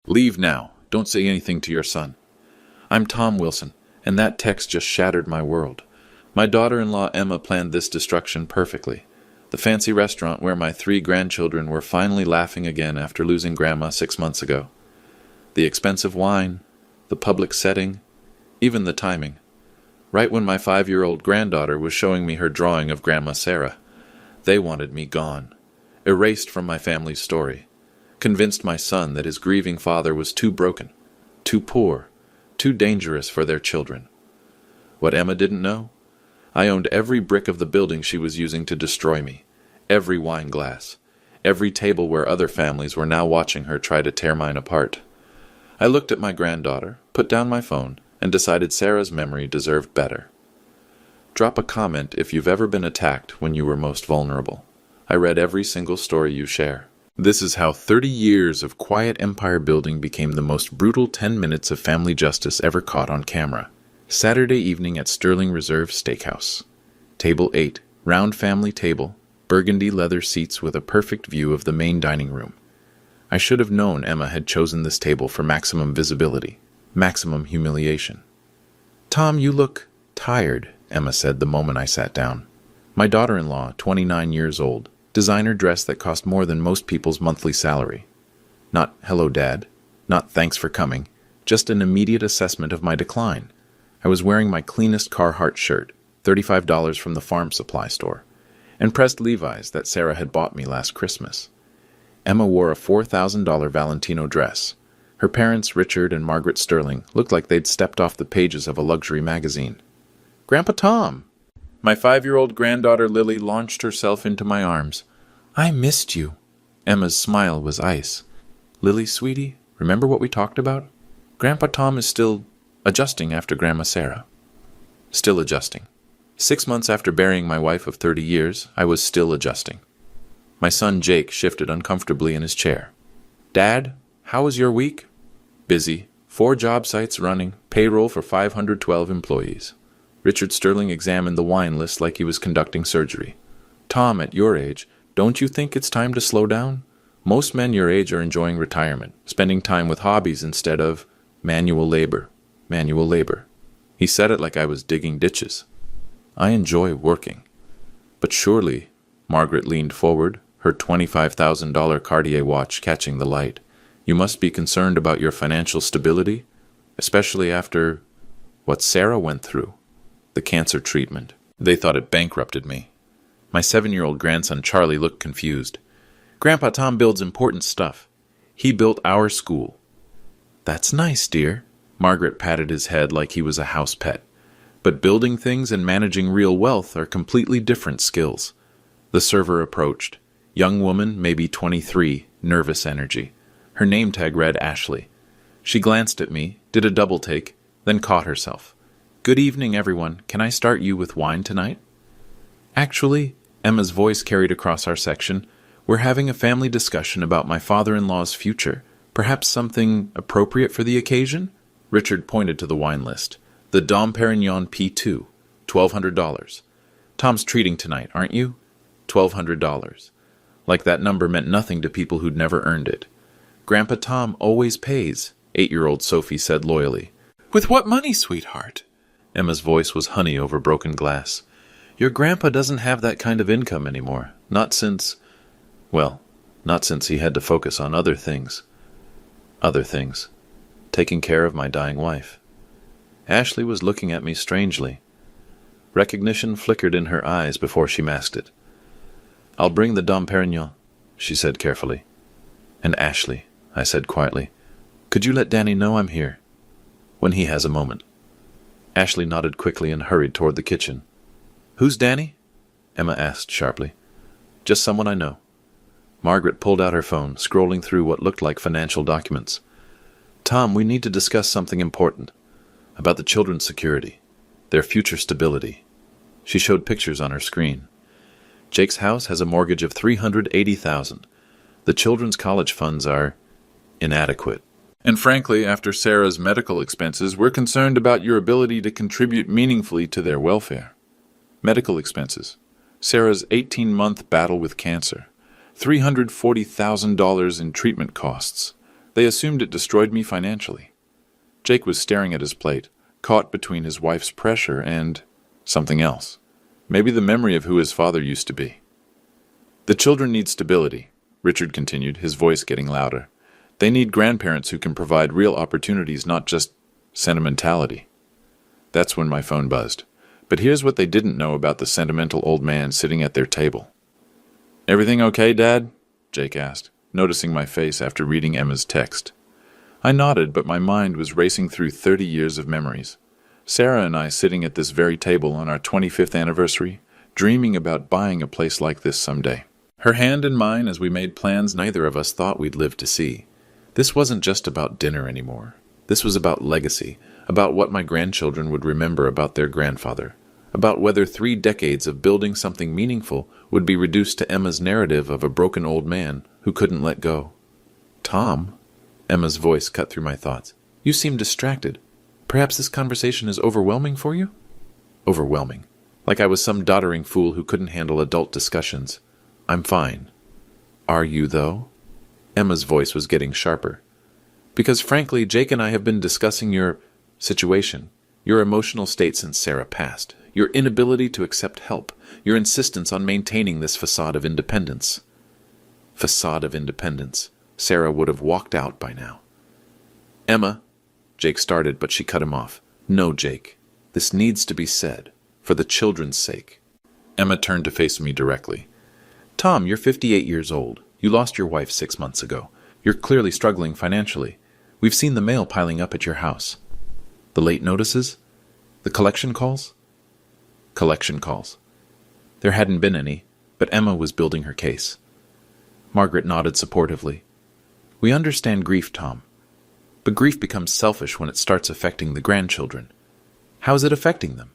Leave now. Don't say anything to your son. I'm Tom Wilson, and that text just shattered my world. My daughter-in-law Emma planned this destruction perfectly. The fancy restaurant where my 3 grandchildren were finally laughing again after losing Grandma 6 months ago. The expensive wine, the public setting, even the timing. Right when my 5-year-old granddaughter was showing me her drawing of Grandma Sarah. They wanted me gone, erased from my family's story, convinced my son that his grieving father was too broken, too poor, too dangerous for their children. What Emma didn't know? I owned every brick of the building she was using to destroy me, every wine glass, every table where other families were now watching her try to tear mine apart. I looked at my granddaughter, put down my phone, and decided Sarah's memory deserved better. Drop a comment if you've ever been attacked when you were most vulnerable. I read every single story you share. This is how 30 years of quiet empire building became the most brutal 10 minutes of family justice ever caught on camera. Saturday evening at Sterling Reserve Steakhouse. Table 8, round family table, burgundy leather seats with a perfect view of the main dining room. I should have known Emma had chosen this table for maximum visibility, maximum humiliation. "Tom, you look tired," Emma said the moment I sat down. My daughter-in-law, 29 years old, designer dress that cost more than most people's monthly salary. Not "hello, Dad," not "thanks for coming," just an immediate assessment of my decline. I was wearing my cleanest Carhartt shirt, $35 from the farm supply store, and pressed Levi's that Sarah had bought me last Christmas. Emma wore a $4,000 Valentino dress. Her parents, Richard and Margaret Sterling, looked like they'd stepped off the pages of a luxury magazine. "Grandpa Tom!" My 5-year-old granddaughter Lily launched herself into my arms. "I missed you." Emma's smile was ice. "Lily, sweetie, remember what we talked about? Grandpa Tom is still adjusting after Grandma Sarah." Still adjusting. 6 months after burying my wife of 30 years, I was still adjusting. My son Jake shifted uncomfortably in his chair. "Dad, how was your week?" "Busy. 4 job sites running, payroll for 512 employees." Richard Sterling examined the wine list like he was conducting surgery. "Tom, at your age, don't you think it's time to slow down? Most men your age are enjoying retirement, spending time with hobbies instead of manual labor. Manual labor." He said it like I was digging ditches. "I enjoy working." "But surely," Margaret leaned forward, her $25,000 Cartier watch catching the light, "you must be concerned about your financial stability, especially after what Sarah went through, the cancer treatment." They thought it bankrupted me. My 7-year-old grandson Charlie looked confused. "Grandpa Tom builds important stuff. He built our school." "That's nice, dear." Margaret patted his head like he was a house pet. "But building things and managing real wealth are completely different skills." The server approached. Young woman, maybe 23, nervous energy. Her name tag read Ashley. She glanced at me, did a double take, then caught herself. "Good evening, everyone. Can I start you with wine tonight?" "Actually," Emma's voice carried across our section, "we're having a family discussion about my father-in-law's future. Perhaps something appropriate for the occasion?" Richard pointed to the wine list. "The Dom Perignon P2, $1,200. Tom's treating tonight, aren't you? $1,200. Like that number meant nothing to people who'd never earned it. "Grandpa Tom always pays," 8-year-old Sophie said loyally. "With what money, sweetheart?" Emma's voice was honey over broken glass. "Your grandpa doesn't have that kind of income anymore. Not since he had to focus on other things. Other things. Taking care of my dying wife." Ashley was looking at me strangely. Recognition flickered in her eyes before she masked it. "I'll bring the Dom Perignon," she said carefully. "And Ashley," I said quietly, "could you let Danny know I'm here? When he has a moment." Ashley nodded quickly and hurried toward the kitchen. "Who's Danny?" Emma asked sharply. "Just someone I know." Margaret pulled out her phone, scrolling through what looked like financial documents. "Tom, we need to discuss something important. About the children's security. Their future stability." She showed pictures on her screen. "Jake's house has a mortgage of $380,000. The children's college funds are inadequate. And frankly, after Sarah's medical expenses, we're concerned about your ability to contribute meaningfully to their welfare." Medical expenses. Sarah's 18-month battle with cancer. $340,000 in treatment costs. They assumed it destroyed me financially. Jake was staring at his plate, caught between his wife's pressure and something else. Maybe the memory of who his father used to be. The children need stability, Richard continued, his voice getting louder. They need grandparents who can provide real opportunities, not just sentimentality. That's when my phone buzzed. But here's what they didn't know about the sentimental old man sitting at their table. "Everything okay, Dad?" Jake asked, noticing my face after reading Emma's text. I nodded, but my mind was racing through 30 years of memories. Sarah and I sitting at this very table on our 25th anniversary, dreaming about buying a place like this someday. Her hand in mine as we made plans neither of us thought we'd live to see. This wasn't just about dinner anymore. This was about legacy, about what my grandchildren would remember about their grandfather, about whether 3 decades of building something meaningful would be reduced to Emma's narrative of a broken old man who couldn't let go. "Tom," Emma's voice cut through my thoughts. "You seem distracted. Perhaps this conversation is overwhelming for you?" Overwhelming. Like I was some doddering fool who couldn't handle adult discussions. "I'm fine." "Are you, though?" Emma's voice was getting sharper. "Because frankly, Jake and I have been discussing your situation, your emotional state since Sarah passed, your inability to accept help, your insistence on maintaining this facade of independence." Facade of independence. Sarah would have walked out by now. "Emma," Jake started, but she cut him off. "No, Jake. This needs to be said, for the children's sake." Emma turned to face me directly. "Tom, you're 58 years old. You lost your wife 6 months ago. You're clearly struggling financially. We've seen the mail piling up at your house. The late notices? The collection calls?" Collection calls. There hadn't been any, but Emma was building her case. Margaret nodded supportively. "We understand grief, Tom. But grief becomes selfish when it starts affecting the grandchildren. How is it affecting them?"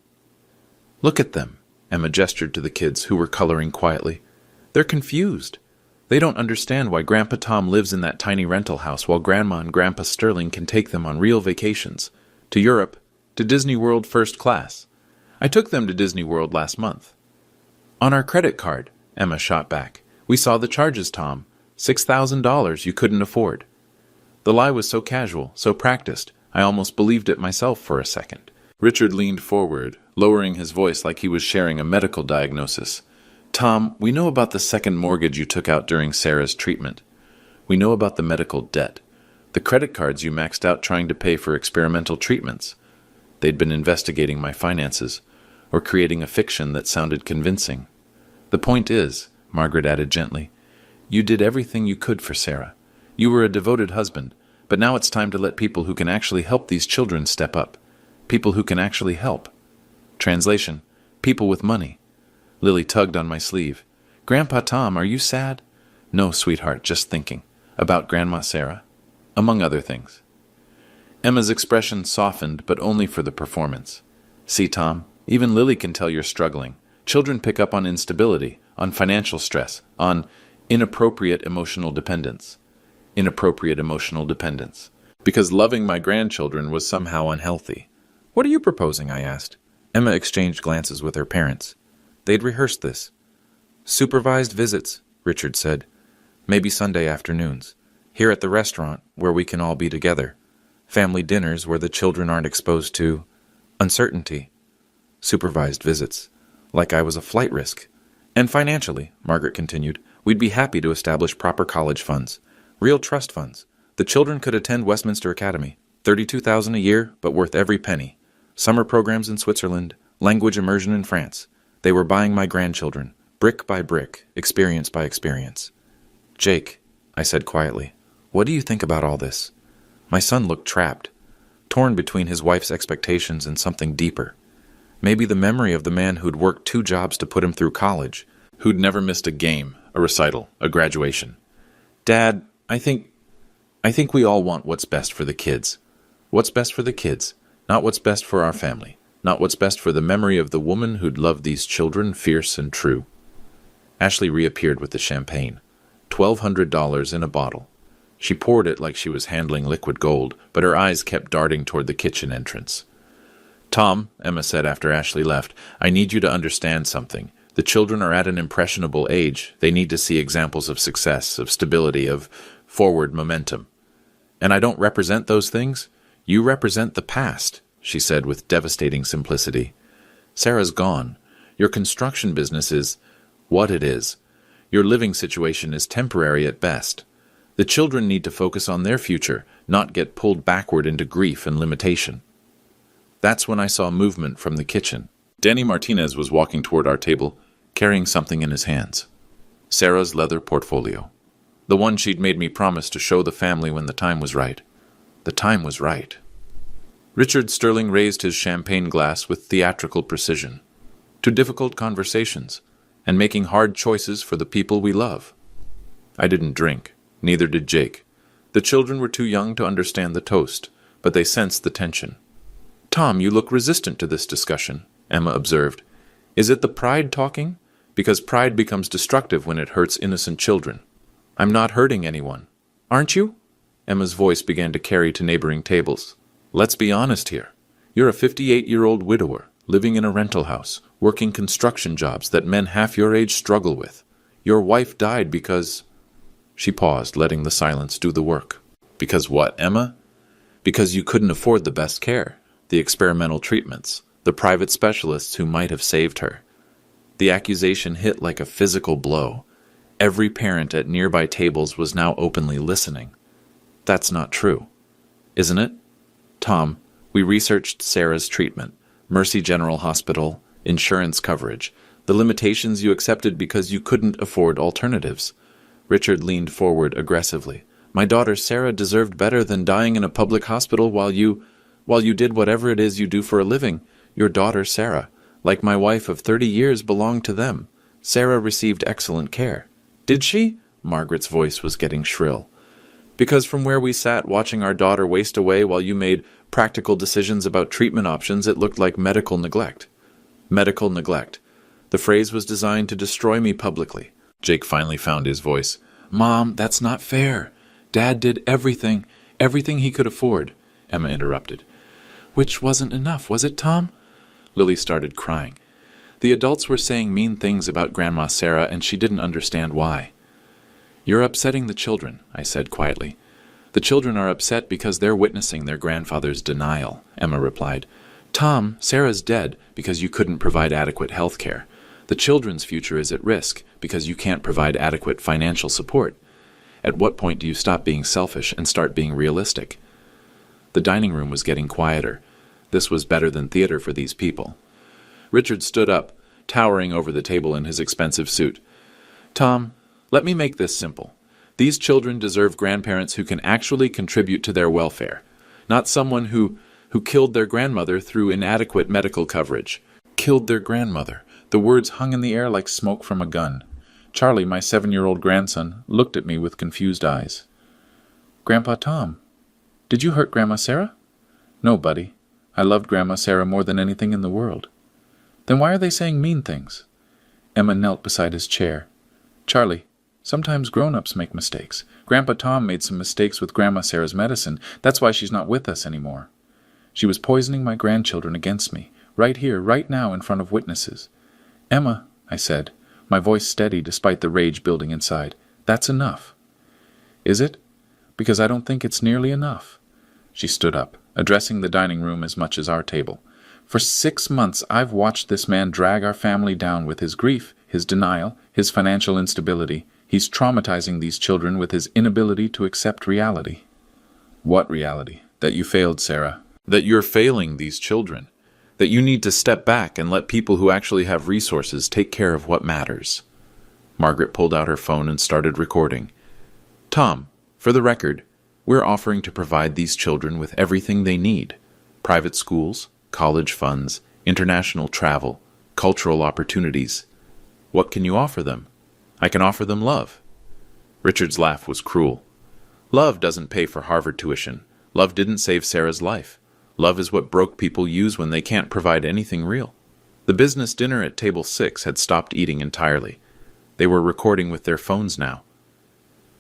"Look at them," Emma gestured to the kids who were coloring quietly. "They're confused. They don't understand why Grandpa Tom lives in that tiny rental house while Grandma and Grandpa Sterling can take them on real vacations. To Europe, to Disney World first class. I took them to Disney World last month." "On our credit card," Emma shot back. "We saw the charges, Tom. $6,000 you couldn't afford." The lie was so casual, so practiced, I almost believed it myself for a second. Richard leaned forward, lowering his voice like he was sharing a medical diagnosis. "Tom, we know about the second mortgage you took out during Sarah's treatment. We know about the medical debt, the credit cards you maxed out trying to pay for experimental treatments. They'd been investigating my finances, or creating a fiction that sounded convincing. The point is," Margaret added gently, "you did everything you could for Sarah. You were a devoted husband, but now it's time to let people who can actually help these children step up. People who can actually help. Translation, people with money." Lily tugged on my sleeve. "Grandpa Tom, are you sad?" "No, sweetheart, just thinking. About Grandma Sarah. Among other things." Emma's expression softened, but only for the performance. "See, Tom, even Lily can tell you're struggling. Children pick up on instability, on financial stress, on inappropriate emotional dependence. Inappropriate emotional dependence. Because loving my grandchildren was somehow unhealthy." "What are you proposing?" I asked. Emma exchanged glances with her parents. They'd rehearsed this. "Supervised visits," Richard said. "Maybe Sunday afternoons. Here at the restaurant, where we can all be together. Family dinners where the children aren't exposed to uncertainty. Supervised visits. Like I was a flight risk. And financially," Margaret continued, "we'd be happy to establish proper college funds. Real trust funds. The children could attend Westminster Academy. $32,000 a year, but worth every penny. Summer programs in Switzerland. Language immersion in France. They were buying my grandchildren, brick by brick, experience by experience." "Jake," I said quietly, "what do you think about all this?" My son looked trapped, torn between his wife's expectations and something deeper. Maybe the memory of the man who'd worked 2 jobs to put him through college, who'd never missed a game, a recital, a graduation. "Dad, I think we all want what's best for the kids. What's best for the kids, not what's best for our family, not what's best for the memory of the woman who'd loved these children fierce and true." Ashley reappeared with the champagne. $1,200 in a bottle. She poured it like she was handling liquid gold, but her eyes kept darting toward the kitchen entrance. "Tom," Emma said after Ashley left, "I need you to understand something. The children are at an impressionable age. They need to see examples of success, of stability, of forward momentum." And I don't represent those things. You represent the past, she said with devastating simplicity. Sarah's gone. Your construction business is what it is. Your living situation is temporary at best. The children need to focus on their future, not get pulled backward into grief and limitation. That's when I saw movement from the kitchen. Danny Martinez was walking toward our table, carrying something in his hands. Sarah's leather portfolio. The one she'd made me promise to show the family when the time was right. The time was right. Richard Sterling raised his champagne glass with theatrical precision. To difficult conversations, and making hard choices for the people we love. I didn't drink, neither did Jake. The children were too young to understand the toast, but they sensed the tension. Tom, you look resistant to this discussion, Emma observed. Is it the pride talking? Because pride becomes destructive when it hurts innocent children. I'm not hurting anyone. Aren't you? Emma's voice began to carry to neighboring tables. Let's be honest here. You're a 58-year-old widower, living in a rental house, working construction jobs that men half your age struggle with. Your wife died because... She paused, letting the silence do the work. Because what, Emma? Because you couldn't afford the best care, the experimental treatments, the private specialists who might have saved her. The accusation hit like a physical blow. Every parent at nearby tables was now openly listening. That's not true, isn't it? Tom, we researched Sarah's treatment, Mercy General Hospital, insurance coverage, the limitations you accepted because you couldn't afford alternatives. Richard leaned forward aggressively. My daughter Sarah deserved better than dying in a public hospital while you did whatever it is you do for a living. Your daughter Sarah, like my wife of 30 years, belonged to them. Sarah received excellent care. Did she? Margaret's voice was getting shrill. Because from where we sat watching our daughter waste away while you made practical decisions about treatment options, it looked like medical neglect. Medical neglect. The phrase was designed to destroy me publicly. Jake finally found his voice. Mom, that's not fair. Dad did everything he could afford, Emma interrupted. Which wasn't enough, was it, Tom? Lily started crying. The adults were saying mean things about Grandma Sarah, and she didn't understand why. You're upsetting the children, I said quietly. The children are upset because they're witnessing their grandfather's denial, Emma replied. Tom, Sarah's dead because you couldn't provide adequate health care. The children's future is at risk because you can't provide adequate financial support. At what point do you stop being selfish and start being realistic? The dining room was getting quieter. This was better than theater for these people. Richard stood up, towering over the table in his expensive suit. Tom, let me make this simple. These children deserve grandparents who can actually contribute to their welfare, not someone who killed their grandmother through inadequate medical coverage. Killed their grandmother. The words hung in the air like smoke from a gun. Charlie, my 7-year-old grandson, looked at me with confused eyes. Grandpa Tom, did you hurt Grandma Sarah? No, buddy. I loved Grandma Sarah more than anything in the world. Then why are they saying mean things? Emma knelt beside his chair. Charlie, sometimes grown-ups make mistakes. Grandpa Tom made some mistakes with Grandma Sarah's medicine. That's why she's not with us anymore. She was poisoning my grandchildren against me, right here, right now, in front of witnesses. Emma, I said, my voice steady despite the rage building inside, that's enough. Is it? Because I don't think it's nearly enough. She stood up, addressing the dining room as much as our table. For 6 months I've watched this man drag our family down with his grief, his denial, his financial instability. He's traumatizing these children with his inability to accept reality. What reality? That you failed, Sarah. That you're failing these children. That you need to step back and let people who actually have resources take care of what matters. Margaret pulled out her phone and started recording. Tom, for the record, we're offering to provide these children with everything they need. Private schools, college funds, international travel, cultural opportunities. What can you offer them? I can offer them love. Richard's laugh was cruel. Love doesn't pay for Harvard tuition. Love didn't save Sarah's life. Love is what broke people use when they can't provide anything real. The business dinner at table 6 had stopped eating entirely. They were recording with their phones now.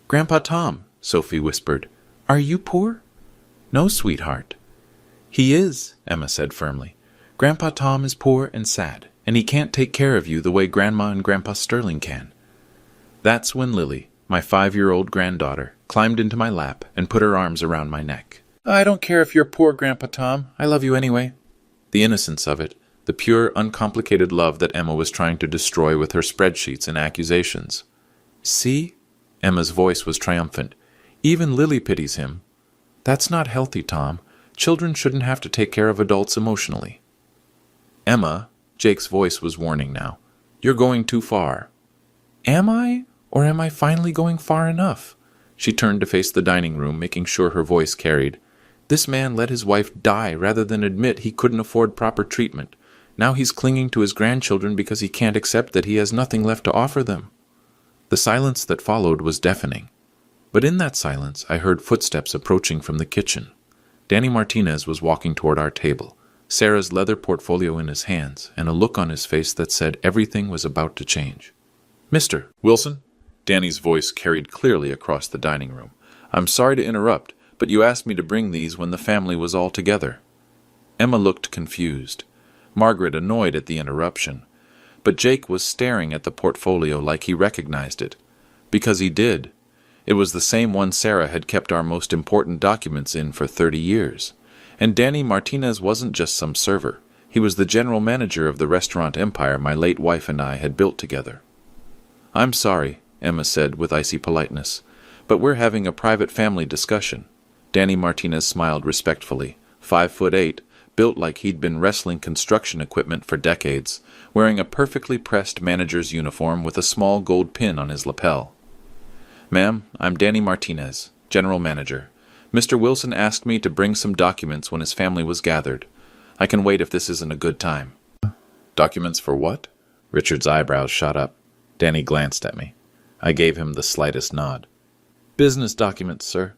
Grandpa Tom, Sophie whispered, are you poor? No, sweetheart. He is, Emma said firmly. Grandpa Tom is poor and sad, and he can't take care of you the way Grandma and Grandpa Sterling can. That's when Lily, my 5-year-old granddaughter, climbed into my lap and put her arms around my neck. I don't care if you're poor, Grandpa Tom. I love you anyway. The innocence of it, the pure, uncomplicated love that Emma was trying to destroy with her spreadsheets and accusations. See? Emma's voice was triumphant. Even Lily pities him. That's not healthy, Tom. Children shouldn't have to take care of adults emotionally. Emma, Jake's voice was warning now. You're going too far. Am I? Or am I finally going far enough? She turned to face the dining room, making sure her voice carried. This man let his wife die rather than admit he couldn't afford proper treatment. Now he's clinging to his grandchildren because he can't accept that he has nothing left to offer them. The silence that followed was deafening. But in that silence, I heard footsteps approaching from the kitchen. Danny Martinez was walking toward our table, Sarah's leather portfolio in his hands, and a look on his face that said everything was about to change. Mr. Wilson? Danny's voice carried clearly across the dining room. I'm sorry to interrupt, but you asked me to bring these when the family was all together. Emma looked confused. Margaret annoyed at the interruption. But Jake was staring at the portfolio like he recognized it. Because he did. It was the same one Sarah had kept our most important documents in for 30 years. And Danny Martinez wasn't just some server. He was the general manager of the restaurant empire my late wife and I had built together. I'm sorry, Emma said with icy politeness, but we're having a private family discussion. Danny Martinez smiled respectfully, 5'8", built like he'd been wrestling construction equipment for decades, wearing a perfectly pressed manager's uniform with a small gold pin on his lapel. Ma'am, I'm Danny Martinez, general manager. Mr. Wilson asked me to bring some documents when his family was gathered. I can wait if this isn't a good time. Documents for what? Richard's eyebrows shot up. Danny glanced at me. I gave him the slightest nod. Business documents, sir.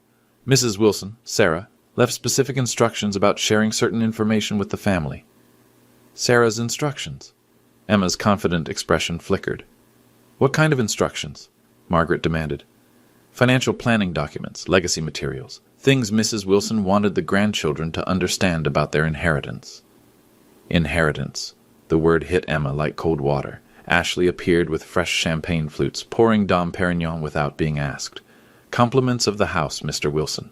Mrs. Wilson, Sarah, left specific instructions about sharing certain information with the family. Sarah's instructions. Emma's confident expression flickered. What kind of instructions? Margaret demanded. Financial planning documents, legacy materials, things Mrs. Wilson wanted the grandchildren to understand about their inheritance. Inheritance. The word hit Emma like cold water. Ashley appeared with fresh champagne flutes, pouring Dom Perignon without being asked. Compliments of the house, Mr. Wilson.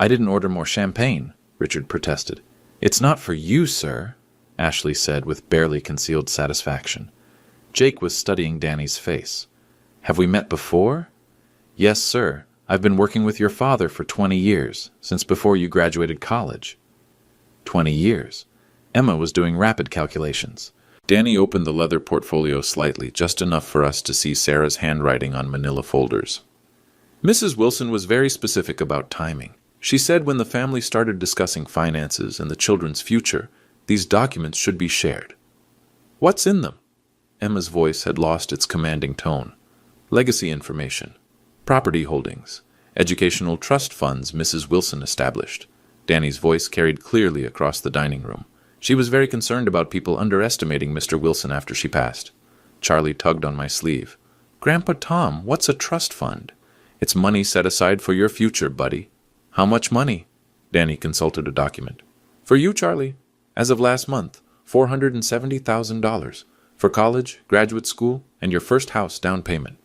I didn't order more champagne, Richard protested. It's not for you, sir, Ashley said with barely concealed satisfaction. Jake was studying Danny's face. Have we met before? Yes, sir. I've been working with your father for 20 years, since before you graduated college. 20 years. Emma was doing rapid calculations. Danny opened the leather portfolio slightly, just enough for us to see Sarah's handwriting on manila folders. Mrs. Wilson was very specific about timing. She said when the family started discussing finances and the children's future, these documents should be shared. What's in them? Emma's voice had lost its commanding tone. Legacy information. Property holdings. Educational trust funds Mrs. Wilson established. Danny's voice carried clearly across the dining room. She was very concerned about people underestimating Mr. Wilson after she passed. Charlie tugged on my sleeve. Grandpa Tom, what's a trust fund? It's money set aside for your future, buddy. How much money? Danny consulted a document. For you, Charlie. As of last month, $470,000. For college, graduate school, and your first house down payment.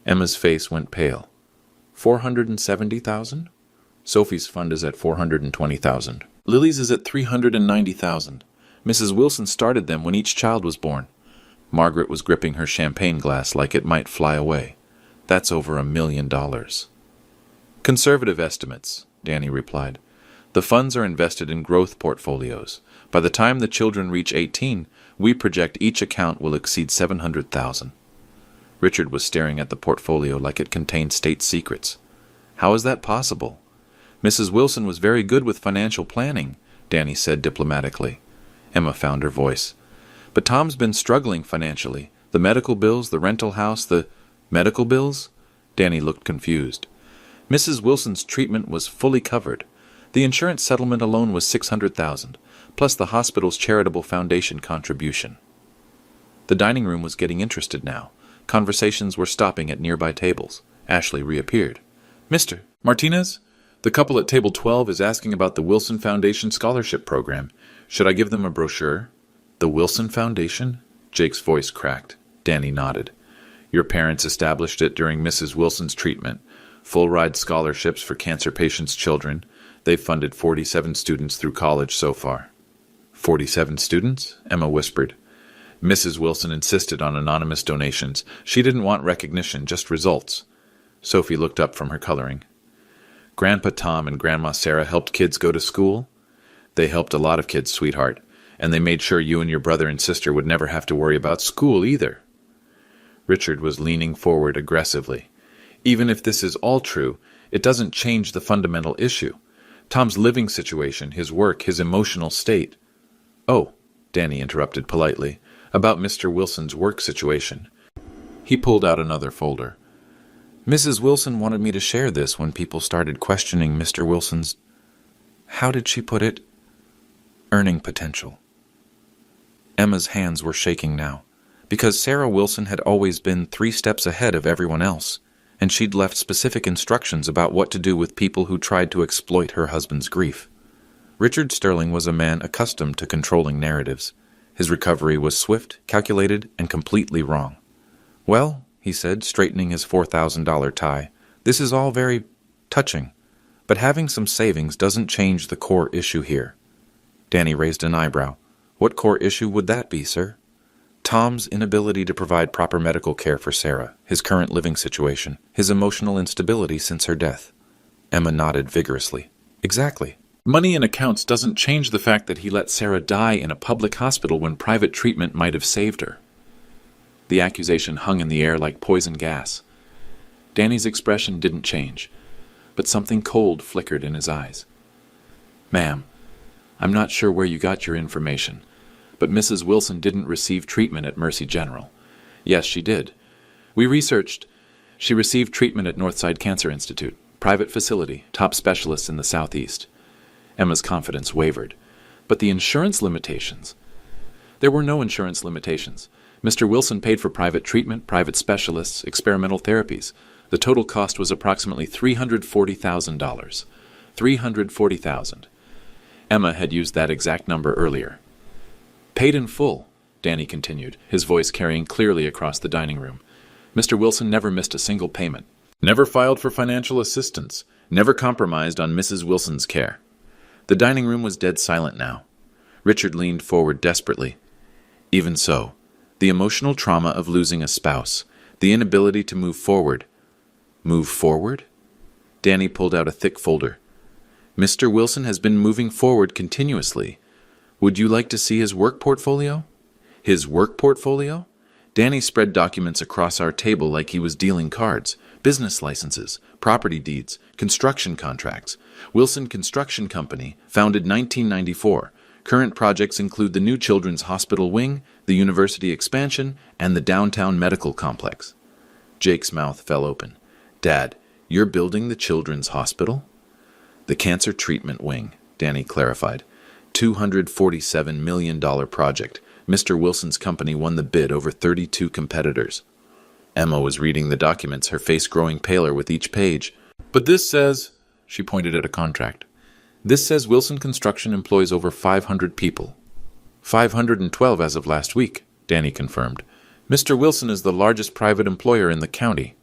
Emma's face went pale. $470,000? Sophie's fund is at $420,000. Lily's is at $390,000. Mrs. Wilson started them when each child was born. Margaret was gripping her champagne glass like it might fly away. That's over $1 million. Conservative estimates, Danny replied. The funds are invested in growth portfolios. By the time the children reach 18, we project each account will exceed $700,000. Richard was staring at the portfolio like it contained state secrets. How is that possible? Mrs. Wilson was very good with financial planning, Danny said diplomatically. Emma found her voice. But Tom's been struggling financially. The medical bills, the rental house, the... Medical bills? Danny looked confused. Mrs. Wilson's treatment was fully covered. The insurance settlement alone was $600,000, plus the hospital's charitable foundation contribution. The dining room was getting interested now. Conversations were stopping at nearby tables. Ashley reappeared. Mr. Martinez? The couple at table 12 is asking about the Wilson Foundation scholarship program. Should I give them a brochure? The Wilson Foundation? Jake's voice cracked. Danny nodded. Your parents established it during Mrs. Wilson's treatment. Full-ride scholarships for cancer patients' children. They've funded 47 students through college so far. 47 students? Emma whispered. Mrs. Wilson insisted on anonymous donations. She didn't want recognition, just results. Sophie looked up from her coloring. Grandpa Tom and Grandma Sarah helped kids go to school? They helped a lot of kids, sweetheart, and they made sure you and your brother and sister would never have to worry about school either. Richard was leaning forward aggressively. Even if this is all true, it doesn't change the fundamental issue. Tom's living situation, his work, his emotional state. Oh, Danny interrupted politely, about Mr. Wilson's work situation. He pulled out another folder. Mrs. Wilson wanted me to share this when people started questioning Mr. Wilson's, how did she put it? Earning potential. Emma's hands were shaking now, because Sarah Wilson had always been 3 steps ahead of everyone else, and she'd left specific instructions about what to do with people who tried to exploit her husband's grief. Richard Sterling was a man accustomed to controlling narratives. His recovery was swift, calculated, and completely wrong. Well, he said, straightening his $4,000 tie, this is all very touching, but having some savings doesn't change the core issue here. Danny raised an eyebrow. What core issue would that be, sir? Tom's inability to provide proper medical care for Sarah, his current living situation, his emotional instability since her death. Emma nodded vigorously. Exactly. Money in accounts doesn't change the fact that he let Sarah die in a public hospital when private treatment might have saved her. The accusation hung in the air like poison gas. Danny's expression didn't change, but something cold flickered in his eyes. Ma'am, I'm not sure where you got your information, but Mrs. Wilson didn't receive treatment at Mercy General. Yes, she did. We researched. She received treatment at Northside Cancer Institute, private facility, top specialists in the Southeast. Emma's confidence wavered. But the insurance limitations? There were no insurance limitations. Mr. Wilson paid for private treatment, private specialists, experimental therapies. The total cost was approximately $340,000. $340,000. Emma had used that exact number earlier. Paid in full, Danny continued, his voice carrying clearly across the dining room. Mr. Wilson never missed a single payment. Never filed for financial assistance. Never compromised on Mrs. Wilson's care. The dining room was dead silent now. Richard leaned forward desperately. Even so, the emotional trauma of losing a spouse, the inability to move forward. Move forward? Danny pulled out a thick folder. Mr. Wilson has been moving forward continuously. Would you like to see his work portfolio? His work portfolio? Danny spread documents across our table like he was dealing cards. Business licenses, property deeds, construction contracts. Wilson Construction Company, founded 1994. Current projects include the new Children's Hospital wing, the university expansion, and the downtown medical complex. Jake's mouth fell open. Dad, you're building the Children's Hospital? The cancer treatment wing, Danny clarified. $247 million project. Mr. Wilson's company won the bid over 32 competitors. Emma was reading the documents, her face growing paler with each page. But this says, she pointed at a contract, this says Wilson Construction employs over 500 people. 512 as of last week, Danny confirmed. Mr. Wilson is the largest private employer in the county.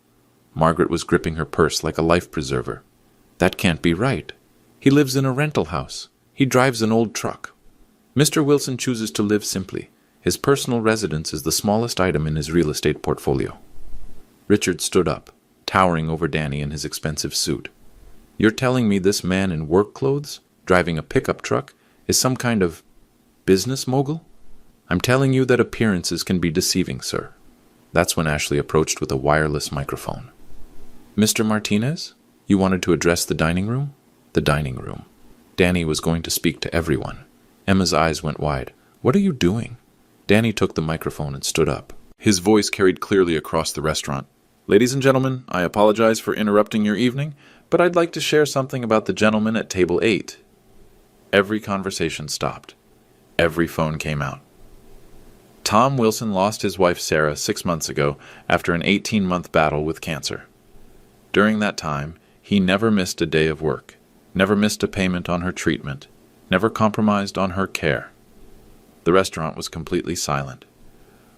Margaret was gripping her purse like a life preserver. That can't be right. He lives in a rental house. He drives an old truck. Mr. Wilson chooses to live simply. His personal residence is the smallest item in his real estate portfolio. Richard stood up, towering over Danny in his expensive suit. You're telling me this man in work clothes, driving a pickup truck, is some kind of business mogul? I'm telling you that appearances can be deceiving, sir. That's when Ashley approached with a wireless microphone. Mr. Martinez, you wanted to address the dining room? The dining room. Danny was going to speak to everyone. Emma's eyes went wide. What are you doing? Danny took the microphone and stood up. His voice carried clearly across the restaurant. Ladies and gentlemen, I apologize for interrupting your evening, but I'd like to share something about the gentleman at table 8. Every conversation stopped. Every phone came out. Tom Wilson lost his wife Sarah 6 months ago after an 18-month battle with cancer. During that time, he never missed a day of work, never missed a payment on her treatment, never compromised on her care. The restaurant was completely silent.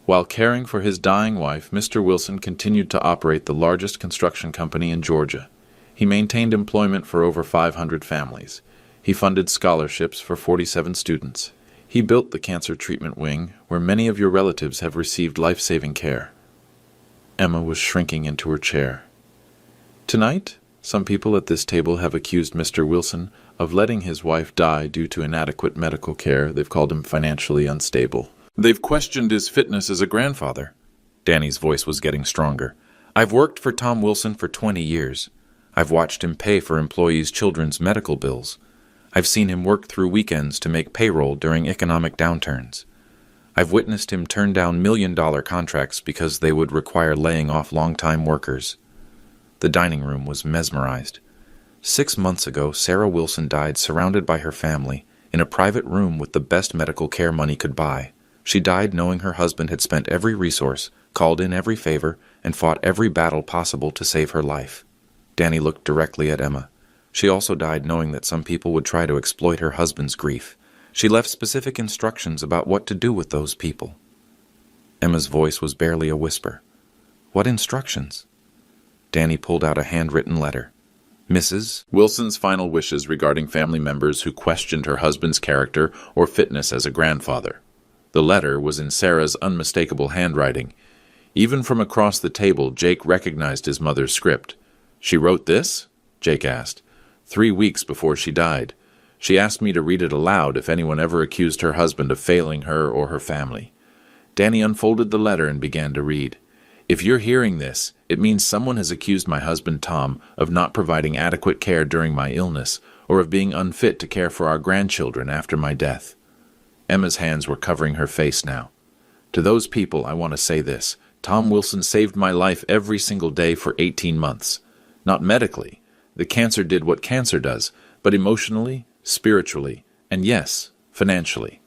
While caring for his dying wife, Mr. Wilson continued to operate the largest construction company in Georgia. He maintained employment for over 500 families. He funded scholarships for 47 students. He built the cancer treatment wing, where many of your relatives have received life-saving care. Emma was shrinking into her chair. Tonight, some people at this table have accused Mr. Wilson of letting his wife die due to inadequate medical care. They've called him financially unstable. They've questioned his fitness as a grandfather. Danny's voice was getting stronger. I've worked for Tom Wilson for 20 years. I've watched him pay for employees' children's medical bills. I've seen him work through weekends to make payroll during economic downturns. I've witnessed him turn down million-dollar contracts because they would require laying off long-time workers. The dining room was mesmerized. 6 months ago, Sarah Wilson died surrounded by her family in a private room with the best medical care money could buy. She died knowing her husband had spent every resource, called in every favor, and fought every battle possible to save her life. Danny looked directly at Emma. She also died knowing that some people would try to exploit her husband's grief. She left specific instructions about what to do with those people. Emma's voice was barely a whisper. What instructions? Danny pulled out a handwritten letter. Mrs. Wilson's final wishes regarding family members who questioned her husband's character or fitness as a grandfather. The letter was in Sarah's unmistakable handwriting. Even from across the table, Jake recognized his mother's script. She wrote this? Jake asked. 3 weeks before she died. She asked me to read it aloud if anyone ever accused her husband of failing her or her family. Danny unfolded the letter and began to read. If you're hearing this, it means someone has accused my husband Tom of not providing adequate care during my illness or of being unfit to care for our grandchildren after my death. Emma's hands were covering her face now. To those people, I want to say this. Tom Wilson saved my life every single day for 18 months. Not medically. The cancer did what cancer does, but emotionally, spiritually, and yes, financially.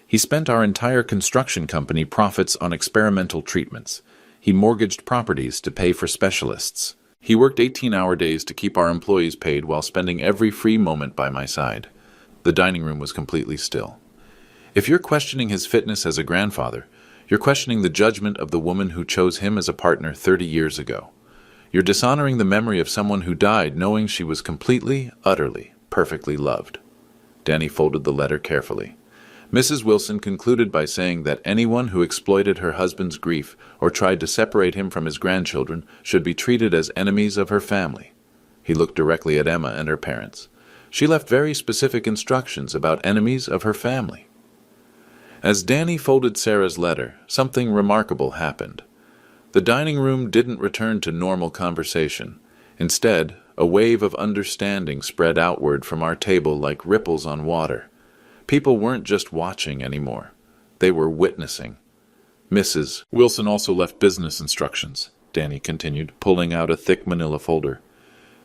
He spent our entire construction company profits on experimental treatments. He mortgaged properties to pay for specialists. He worked 18-hour days to keep our employees paid while spending every free moment by my side. The dining room was completely still. If you're questioning his fitness as a grandfather, you're questioning the judgment of the woman who chose him as a partner 30 years ago. You're dishonoring the memory of someone who died knowing she was completely, utterly, perfectly loved. Danny folded the letter carefully. Mrs. Wilson concluded by saying that anyone who exploited her husband's grief or tried to separate him from his grandchildren should be treated as enemies of her family. He looked directly at Emma and her parents. She left very specific instructions about enemies of her family. As Danny folded Sarah's letter, something remarkable happened. The dining room didn't return to normal conversation. Instead, a wave of understanding spread outward from our table like ripples on water. People weren't just watching anymore. They were witnessing. Mrs. Wilson also left business instructions, Danny continued, pulling out a thick manila folder.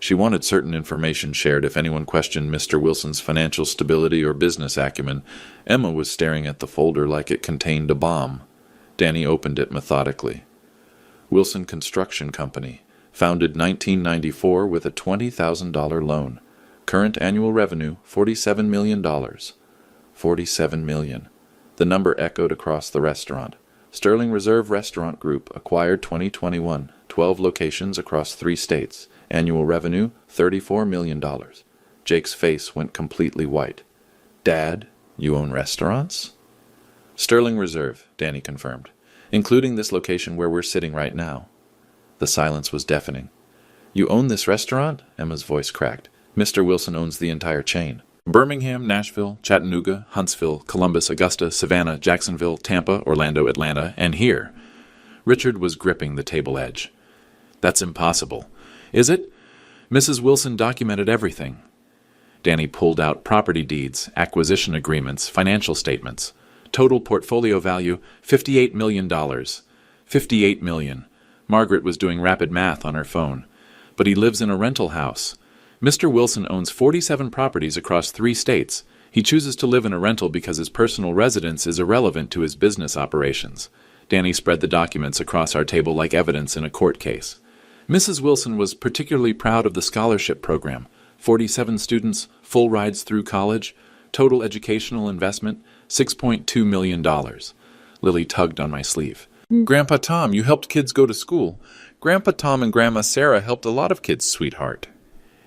She wanted certain information shared if anyone questioned Mr. Wilson's financial stability or business acumen. Emma was staring at the folder like it contained a bomb. Danny opened it methodically. Wilson Construction Company, founded 1994 with a $20,000 loan. Current annual revenue, $47 million. $47 million. The number echoed across the restaurant. Sterling Reserve Restaurant Group acquired 2021, 12 locations across 3 states. Annual revenue, $34 million. Jake's face went completely white. Dad, you own restaurants? Sterling Reserve, Danny confirmed, including this location where we're sitting right now. The silence was deafening. You own this restaurant? Emma's voice cracked. Mr. Wilson owns the entire chain. Birmingham, Nashville, Chattanooga, Huntsville, Columbus, Augusta, Savannah, Jacksonville, Tampa, Orlando, Atlanta, and here. Richard was gripping the table edge. That's impossible. Is it? Mrs. Wilson documented everything. Danny pulled out property deeds, acquisition agreements, financial statements. Total portfolio value, $58 million. $58 million. Margaret was doing rapid math on her phone. But he lives in a rental house. Mr. Wilson owns 47 properties across 3 states. He chooses to live in a rental because his personal residence is irrelevant to his business operations. Danny spread the documents across our table like evidence in a court case. Mrs. Wilson was particularly proud of the scholarship program. 47 students, full rides through college, total educational investment, $6.2 million. Lily tugged on my sleeve. Grandpa Tom, you helped kids go to school. Grandpa Tom and Grandma Sarah helped a lot of kids, sweetheart.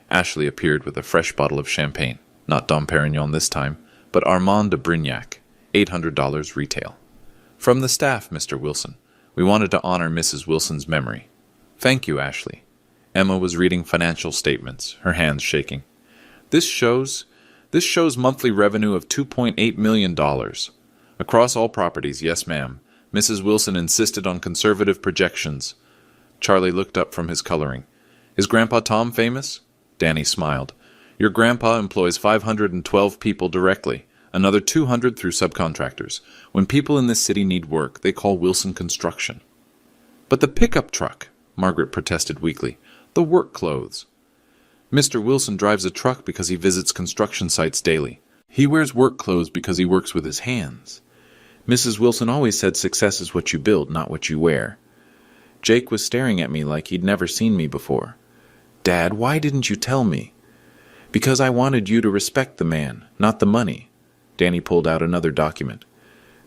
Ashley appeared with a fresh bottle of champagne. Not Dom Perignon this time, but Armand de Brignac, $800 retail. From the staff, Mr. Wilson. We wanted to honor Mrs. Wilson's memory. Thank you, Ashley. Emma was reading financial statements, her hands shaking. This shows monthly revenue of $2.8 million. Across all properties, yes, ma'am. Mrs. Wilson insisted on conservative projections. Charlie looked up from his coloring. Is Grandpa Tom famous? Danny smiled. Your grandpa employs 512 people directly, another 200 through subcontractors. When people in this city need work, they call Wilson Construction. But the pickup truck, Margaret protested weakly. The work clothes. Mr. Wilson drives a truck because he visits construction sites daily. He wears work clothes because he works with his hands. Mrs. Wilson always said success is what you build, not what you wear. Jake was staring at me like he'd never seen me before. Dad, why didn't you tell me? Because I wanted you to respect the man, not the money. Danny pulled out another document.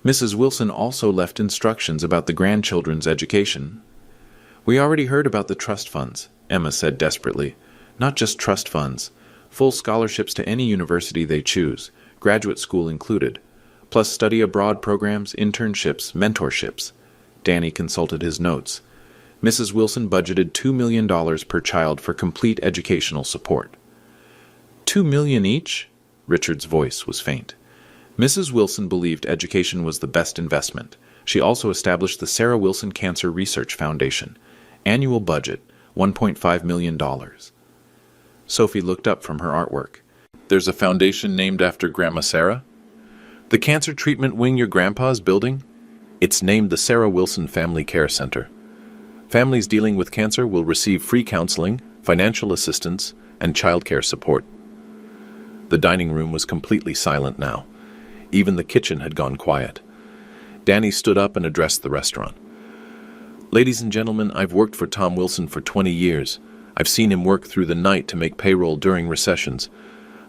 Mrs. Wilson also left instructions about the grandchildren's education. We already heard about the trust funds, Emma said desperately. Not just trust funds. Full scholarships to any university they choose, graduate school included. Plus study abroad programs, internships, mentorships. Danny consulted his notes. Mrs. Wilson budgeted $2 million per child for complete educational support. $2 million each? Richard's voice was faint. Mrs. Wilson believed education was the best investment. She also established the Sarah Wilson Cancer Research Foundation. Annual budget, $1.5 million. Sophie looked up from her artwork. There's a foundation named after Grandma Sarah? The cancer treatment wing your grandpa's building? It's named the Sarah Wilson Family Care Center. Families dealing with cancer will receive free counseling, financial assistance, and childcare support. The dining room was completely silent now. Even the kitchen had gone quiet. Danny stood up and addressed the restaurant. Ladies and gentlemen, I've worked for Tom Wilson for 20 years. I've seen him work through the night to make payroll during recessions.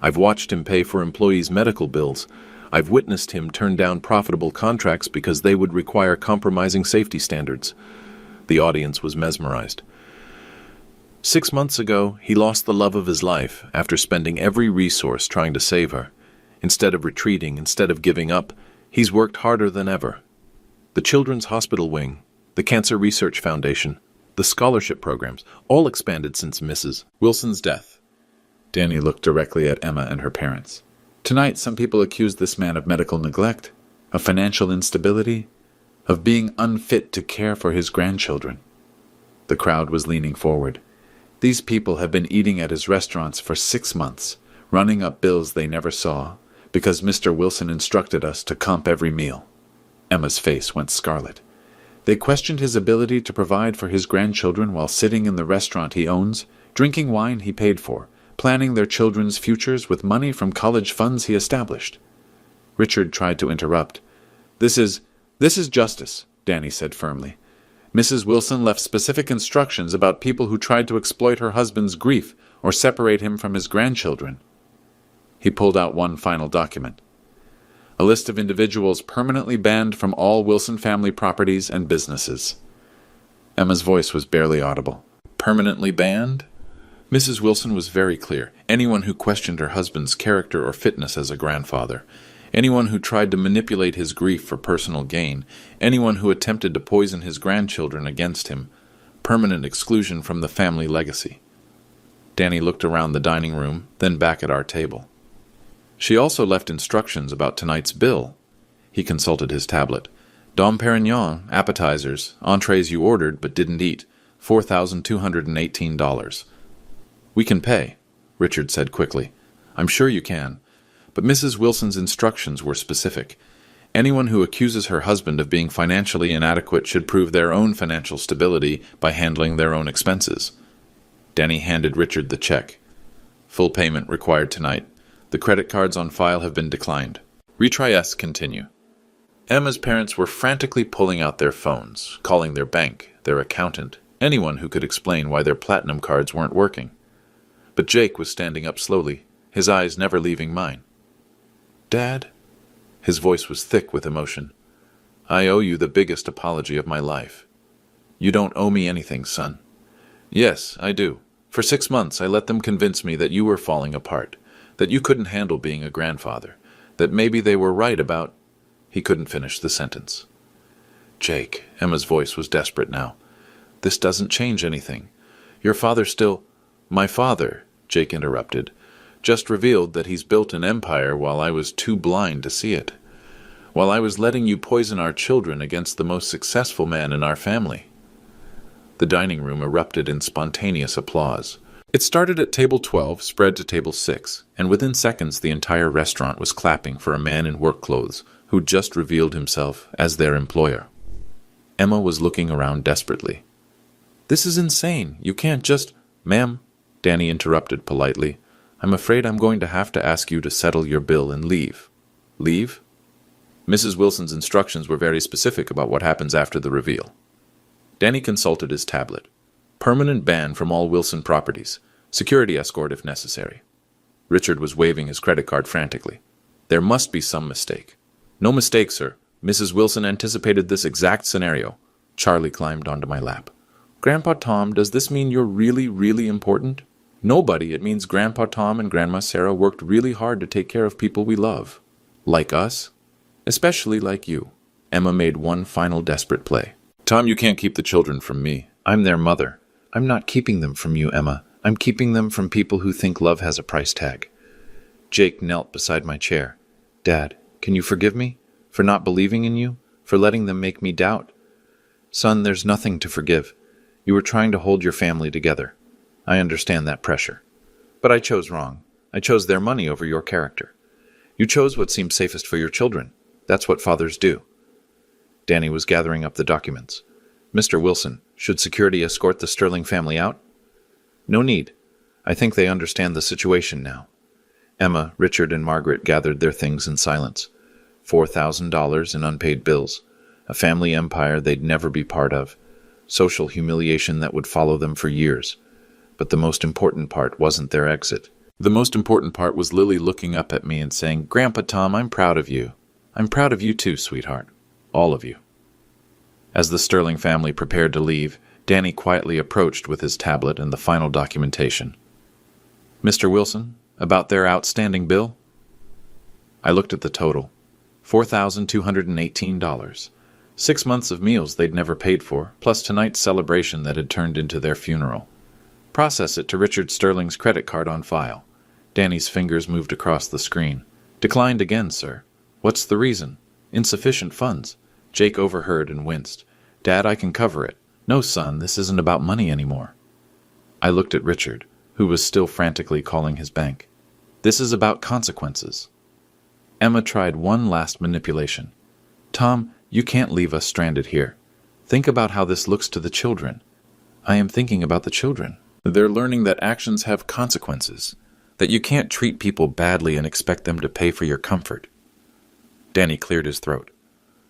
I've watched him pay for employees' medical bills. I've witnessed him turn down profitable contracts because they would require compromising safety standards. The audience was mesmerized. 6 months ago, he lost the love of his life after spending every resource trying to save her. Instead of retreating, instead of giving up, he's worked harder than ever. The Children's Hospital Wing, the Cancer Research Foundation, the scholarship programs, all expanded since Mrs. Wilson's death. Danny looked directly at Emma and her parents. Tonight, some people accuse this man of medical neglect, of financial instability, of being unfit to care for his grandchildren. The crowd was leaning forward. These people have been eating at his restaurants for 6 months, running up bills they never saw, because Mr. Wilson instructed us to comp every meal. Emma's face went scarlet. They questioned his ability to provide for his grandchildren while sitting in the restaurant he owns, drinking wine he paid for, planning their children's futures with money from college funds he established. Richard tried to interrupt. This is justice, Danny said firmly. Mrs. Wilson left specific instructions about people who tried to exploit her husband's grief or separate him from his grandchildren. He pulled out one final document. A list of individuals permanently banned from all Wilson family properties and businesses. Emma's voice was barely audible. Permanently banned? Mrs. Wilson was very clear. Anyone who questioned her husband's character or fitness as a grandfather, anyone who tried to manipulate his grief for personal gain, anyone who attempted to poison his grandchildren against him, permanent exclusion from the family legacy. Danny looked around the dining room, then back at our table. She also left instructions about tonight's bill. He consulted his tablet. Dom Perignon, appetizers, entrees you ordered but didn't eat, $4,218. We can pay, Richard said quickly. I'm sure you can. But Mrs. Wilson's instructions were specific. Anyone who accuses her husband of being financially inadequate should prove their own financial stability by handling their own expenses. Danny handed Richard the check. Full payment required tonight. The credit cards on file have been declined. Retry continue. Emma's parents were frantically pulling out their phones, calling their bank, their accountant, anyone who could explain why their platinum cards weren't working. But Jake was standing up slowly, his eyes never leaving mine. Dad? His voice was thick with emotion. I owe you the biggest apology of my life. You don't owe me anything, son. Yes, I do. For 6 months I let them convince me that you were falling apart, that you couldn't handle being a grandfather, that maybe they were right about... He couldn't finish the sentence. Jake, Emma's voice was desperate now. This doesn't change anything. Your father still... My father, Jake interrupted, just revealed that he's built an empire while I was too blind to see it. While I was letting you poison our children against the most successful man in our family. The dining room erupted in spontaneous applause. It started at table 12, spread to table 6, and within seconds the entire restaurant was clapping for a man in work clothes who just revealed himself as their employer. Emma was looking around desperately. This is insane. You can't just... Ma'am, Danny interrupted politely. I'm afraid I'm going to have to ask you to settle your bill and leave. Leave? Mrs. Wilson's instructions were very specific about what happens after the reveal. Danny consulted his tablet. Permanent ban from all Wilson properties. Security escort if necessary. Richard was waving his credit card frantically. There must be some mistake. No mistake, sir. Mrs. Wilson anticipated this exact scenario. Charlie climbed onto my lap. Grandpa Tom, does this mean you're really, really important? Nobody. It means Grandpa Tom and Grandma Sarah worked really hard to take care of people we love. Like us. Especially like you. Emma made one final desperate play. Tom, you can't keep the children from me. I'm their mother. I'm not keeping them from you, Emma. I'm keeping them from people who think love has a price tag. Jake knelt beside my chair. Dad, can you forgive me? For not believing in you? For letting them make me doubt? Son, there's nothing to forgive. You were trying to hold your family together. I understand that pressure. But I chose wrong. I chose their money over your character. You chose what seemed safest for your children. That's what fathers do. Danny was gathering up the documents. Mr. Wilson, should security escort the Sterling family out? No need. I think they understand the situation now. Emma, Richard, and Margaret gathered their things in silence. $4,000 in unpaid bills. A family empire they'd never be part of. Social humiliation that would follow them for years. But the most important part wasn't their exit. The most important part was Lily looking up at me and saying, Grandpa Tom, I'm proud of you. I'm proud of you too, sweetheart. All of you. As the Sterling family prepared to leave, Danny quietly approached with his tablet and the final documentation. Mr. Wilson, about their outstanding bill? I looked at the total. $4,218. 6 months of meals they'd never paid for, plus tonight's celebration that had turned into their funeral. Process it to Richard Sterling's credit card on file. Danny's fingers moved across the screen. Declined again, sir. What's the reason? Insufficient funds. Jake overheard and winced. Dad, I can cover it. No, son, this isn't about money anymore. I looked at Richard, who was still frantically calling his bank. This is about consequences. Emma tried one last manipulation. Tom, you can't leave us stranded here. Think about how this looks to the children. I am thinking about the children. They're learning that actions have consequences, that you can't treat people badly and expect them to pay for your comfort. Danny cleared his throat.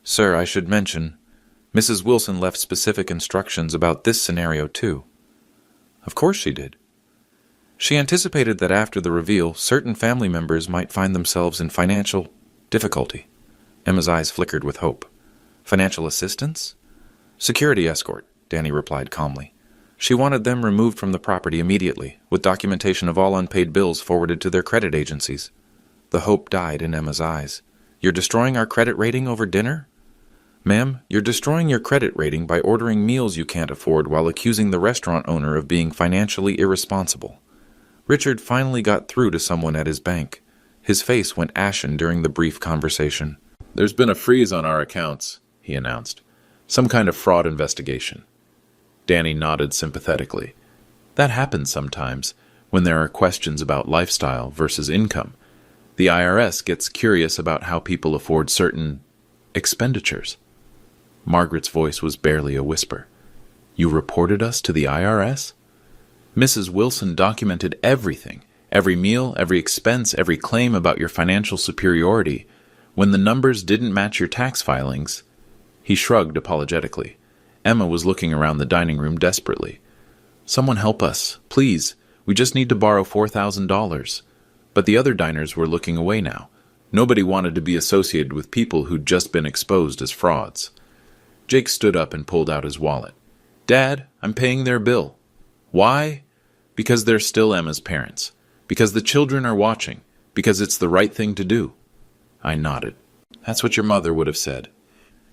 Sir, I should mention, Mrs. Wilson left specific instructions about this scenario too. Of course she did. She anticipated that after the reveal, certain family members might find themselves in financial difficulty. Emma's eyes flickered with hope. Financial assistance? Security escort, Danny replied calmly. She wanted them removed from the property immediately, with documentation of all unpaid bills forwarded to their credit agencies. The hope died in Emma's eyes. You're destroying our credit rating over dinner? Ma'am, you're destroying your credit rating by ordering meals you can't afford while accusing the restaurant owner of being financially irresponsible. Richard finally got through to someone at his bank. His face went ashen during the brief conversation. There's been a freeze on our accounts, he announced. Some kind of fraud investigation. Danny nodded sympathetically. That happens sometimes, when there are questions about lifestyle versus income. The IRS gets curious about how people afford certain expenditures. Margaret's voice was barely a whisper. You reported us to the IRS? Mrs. Wilson documented everything, every meal, every expense, every claim about your financial superiority. When the numbers didn't match your tax filings, he shrugged apologetically. Emma was looking around the dining room desperately. Someone help us, please. We just need to borrow $4,000. But the other diners were looking away now. Nobody wanted to be associated with people who'd just been exposed as frauds. Jake stood up and pulled out his wallet. Dad, I'm paying their bill. Why? Because they're still Emma's parents. Because the children are watching. Because it's the right thing to do. I nodded. That's what your mother would have said.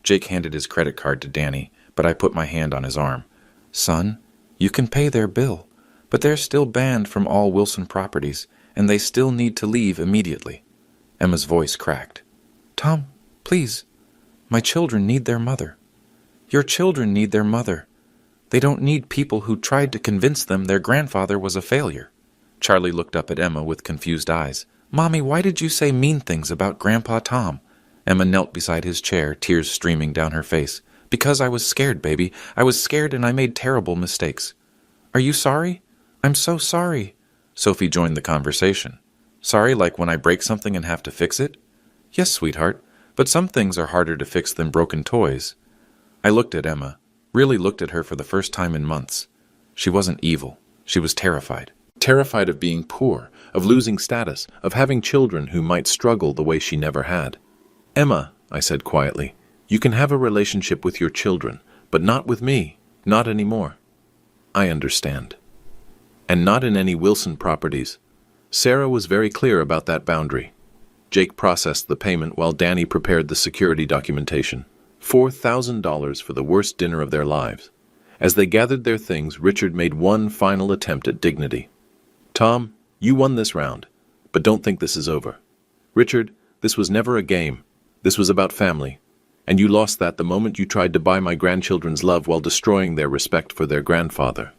Jake handed his credit card to Danny, but I put my hand on his arm. Son, you can pay their bill, but they're still banned from all Wilson properties, and they still need to leave immediately. Emma's voice cracked. Tom, please. My children need their mother. Your children need their mother. They don't need people who tried to convince them their grandfather was a failure. Charlie looked up at Emma with confused eyes. Mommy, why did you say mean things about Grandpa Tom? Emma knelt beside his chair, tears streaming down her face. Because I was scared, baby. I was scared and I made terrible mistakes. Are you sorry? I'm so sorry. Sophie joined the conversation. Sorry, like when I break something and have to fix it? Yes, sweetheart, but some things are harder to fix than broken toys. I looked at Emma, really looked at her for the first time in months. She wasn't evil. She was terrified. Terrified of being poor, of losing status, of having children who might struggle the way she never had. Emma, I said quietly, you can have a relationship with your children, but not with me, not anymore. I understand. And not in any Wilson properties. Sarah was very clear about that boundary. Jake processed the payment while Danny prepared the security documentation. $4,000 for the worst dinner of their lives. As they gathered their things, Richard made one final attempt at dignity. Tom, you won this round, but don't think this is over. Richard, this was never a game. This was about family. And you lost that the moment you tried to buy my grandchildren's love while destroying their respect for their grandfather.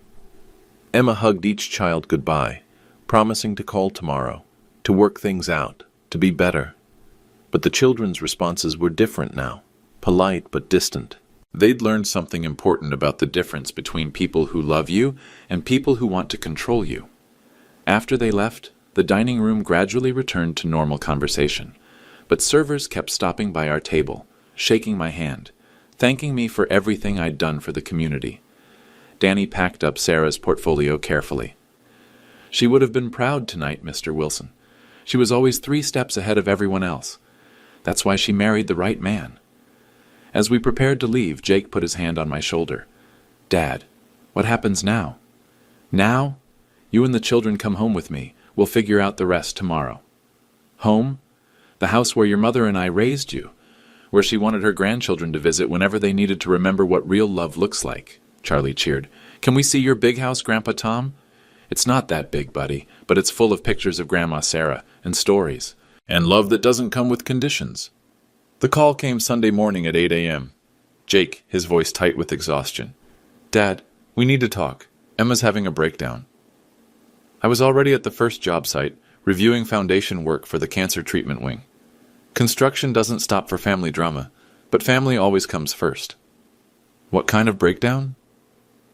Emma hugged each child goodbye, promising to call tomorrow, to work things out, to be better. But the children's responses were different now, polite but distant. They'd learned something important about the difference between people who love you and people who want to control you. After they left, the dining room gradually returned to normal conversation, but servers kept stopping by our table, shaking my hand, thanking me for everything I'd done for the community. Danny packed up Sarah's portfolio carefully. She would have been proud tonight, Mr. Wilson. She was always 3 steps ahead of everyone else. That's why she married the right man. As we prepared to leave, Jake put his hand on my shoulder. Dad, what happens now? Now? You and the children come home with me. We'll figure out the rest tomorrow. Home? The house where your mother and I raised you, where she wanted her grandchildren to visit whenever they needed to remember what real love looks like, Charlie cheered. Can we see your big house, Grandpa Tom? It's not that big, buddy, but it's full of pictures of Grandma Sarah and stories. And love that doesn't come with conditions. The call came Sunday morning at 8 a.m. Jake, his voice tight with exhaustion. Dad, we need to talk. Emma's having a breakdown. I was already at the first job site, reviewing foundation work for the cancer treatment wing. Construction doesn't stop for family drama, but family always comes first. What kind of breakdown?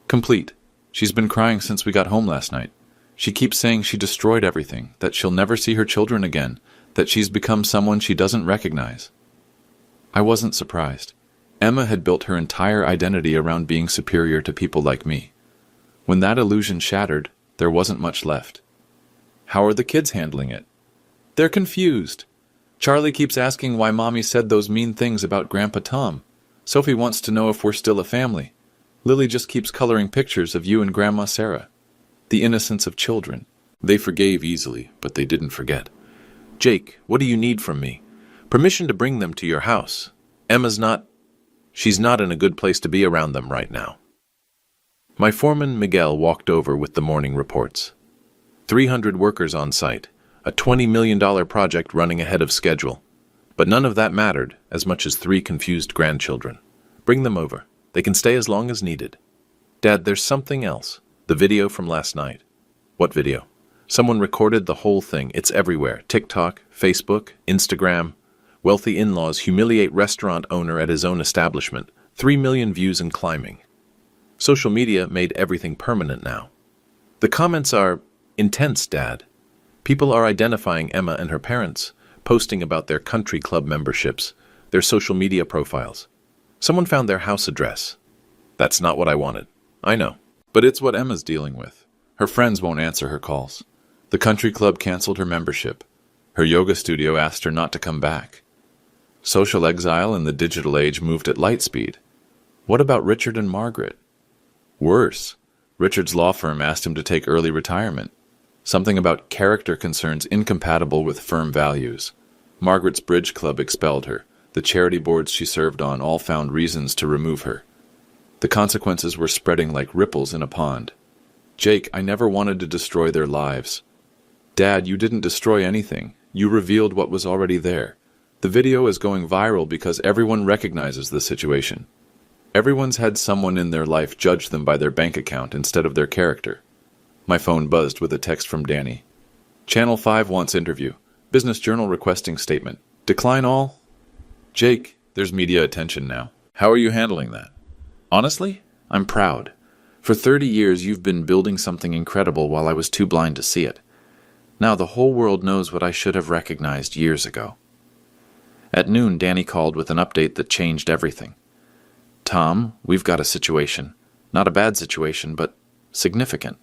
Complete. She's been crying since we got home last night. She keeps saying she destroyed everything, that she'll never see her children again, that she's become someone she doesn't recognize. I wasn't surprised. Emma had built her entire identity around being superior to people like me. When that illusion shattered, there wasn't much left. How are the kids handling it? They're confused. Charlie keeps asking why Mommy said those mean things about Grandpa Tom. Sophie wants to know if we're still a family. Lily just keeps coloring pictures of you and Grandma Sarah. The innocence of children. They forgave easily, but they didn't forget. Jake, what do you need from me? Permission to bring them to your house. She's not in a good place to be around them right now. My foreman, Miguel, walked over with the morning reports. 300 workers on site, a $20 million project running ahead of schedule. But none of that mattered as much as 3 confused grandchildren. Bring them over. They can stay as long as needed. Dad, there's something else. The video from last night. What video? Someone recorded the whole thing. It's everywhere. TikTok, Facebook, Instagram. Wealthy in-laws humiliate restaurant owner at his own establishment. 3 million views and climbing. Social media made everything permanent now. The comments are intense, Dad. People are identifying Emma and her parents, posting about their country club memberships, their social media profiles. Someone found their house address. That's not what I wanted. I know. But it's what Emma's dealing with. Her friends won't answer her calls. The country club canceled her membership. Her yoga studio asked her not to come back. Social exile in the digital age moved at light speed. What about Richard and Margaret? Worse, Richard's law firm asked him to take early retirement. Something about character concerns incompatible with firm values. Margaret's bridge club expelled her. The charity boards she served on all found reasons to remove her. The consequences were spreading like ripples in a pond. Jake, I never wanted to destroy their lives. Dad, you didn't destroy anything. You revealed what was already there. The video is going viral because everyone recognizes the situation. Everyone's had someone in their life judge them by their bank account instead of their character. My phone buzzed with a text from Danny. Channel 5 wants interview. Business Journal requesting statement. Decline all? Jake, there's media attention now. How are you handling that? Honestly, I'm proud. For 30 years, you've been building something incredible while I was too blind to see it. Now the whole world knows what I should have recognized years ago. At noon, Danny called with an update that changed everything. Tom, we've got a situation. Not a bad situation, but significant.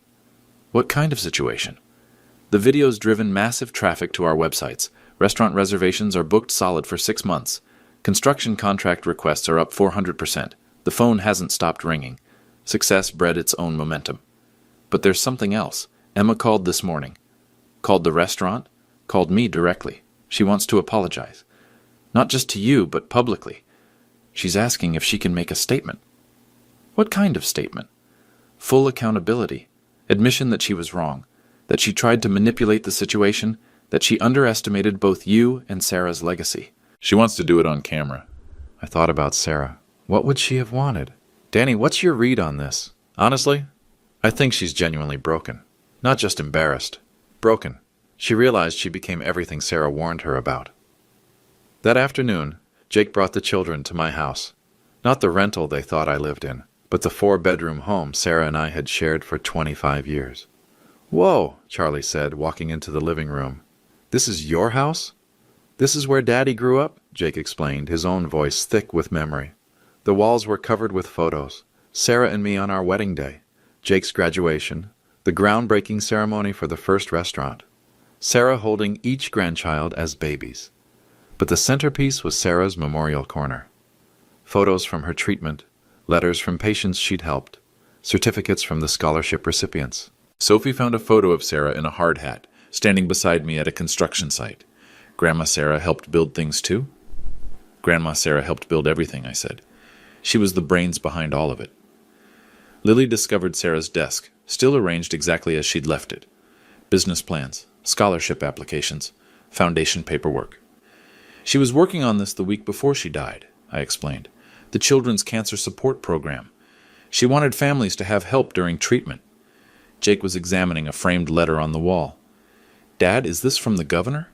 What kind of situation? The video's driven massive traffic to our websites. Restaurant reservations are booked solid for 6 months. Construction contract requests are up 400%. The phone hasn't stopped ringing. Success bred its own momentum. But there's something else. Emma called this morning. Called the restaurant. Called me directly. She wants to apologize. Not just to you, but publicly. She's asking if she can make a statement. What kind of statement? Full accountability. Admission that she was wrong. That she tried to manipulate the situation. That she underestimated both you and Sarah's legacy. She wants to do it on camera. I thought about Sarah. What would she have wanted? Danny, what's your read on this? Honestly, I think she's genuinely broken. Not just embarrassed. Broken. She realized she became everything Sarah warned her about. That afternoon, Jake brought the children to my house. Not the rental they thought I lived in, but the 4-bedroom home Sarah and I had shared for 25 years. Whoa, Charlie said, walking into the living room. This is your house? This is where Daddy grew up? Jake explained, his own voice thick with memory. The walls were covered with photos. Sarah and me on our wedding day. Jake's graduation. The groundbreaking ceremony for the first restaurant. Sarah holding each grandchild as babies. But the centerpiece was Sarah's memorial corner. Photos from her treatment, letters from patients she'd helped, certificates from the scholarship recipients. Sophie found a photo of Sarah in a hard hat, standing beside me at a construction site. Grandma Sarah helped build things too? Grandma Sarah helped build everything, I said. She was the brains behind all of it. Lily discovered Sarah's desk, still arranged exactly as she'd left it. Business plans, scholarship applications, foundation paperwork. She was working on this the week before she died, I explained. The Children's Cancer Support Program. She wanted families to have help during treatment. Jake was examining a framed letter on the wall. Dad, is this from the governor?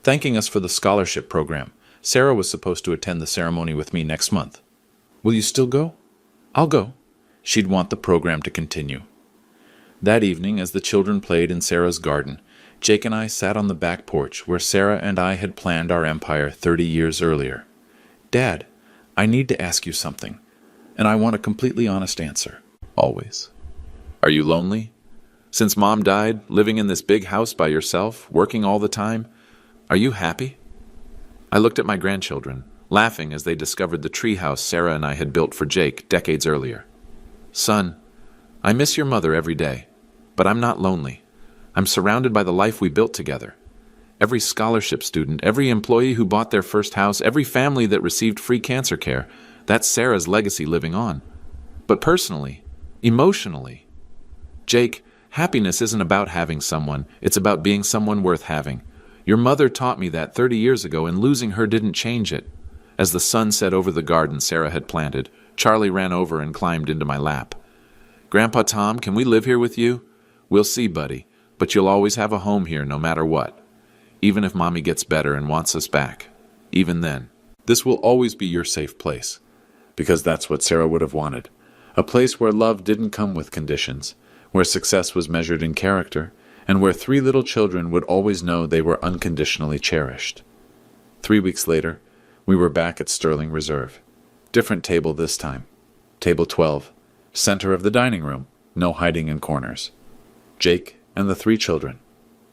Thanking us for the scholarship program. Sarah was supposed to attend the ceremony with me next month. Will you still go? I'll go. She'd want the program to continue. That evening, as the children played in Sarah's garden, Jake and I sat on the back porch where Sarah and I had planned our empire 30 years earlier. Dad, I need to ask you something, and I want a completely honest answer. Always. Are you lonely? Since Mom died, living in this big house by yourself, working all the time, are you happy? I looked at my grandchildren, laughing as they discovered the treehouse Sarah and I had built for Jake decades earlier. Son, I miss your mother every day, but I'm not lonely. I'm surrounded by the life we built together. Every scholarship student, every employee who bought their first house, every family that received free cancer care, that's Sarah's legacy living on. But personally, emotionally, Jake, happiness isn't about having someone, it's about being someone worth having. Your mother taught me that 30 years ago, and losing her didn't change it. As the sun set over the garden Sarah had planted, Charlie ran over and climbed into my lap. Grandpa Tom, can we live here with you? We'll see, buddy, but you'll always have a home here no matter what. Even if Mommy gets better and wants us back. Even then, this will always be your safe place. Because that's what Sarah would have wanted. A place where love didn't come with conditions, where success was measured in character, and where 3 little children would always know they were unconditionally cherished. 3 weeks later, we were back at Sterling Reserve. Different table this time. Table 12. Center of the dining room. No hiding in corners. Jake and the 3 children.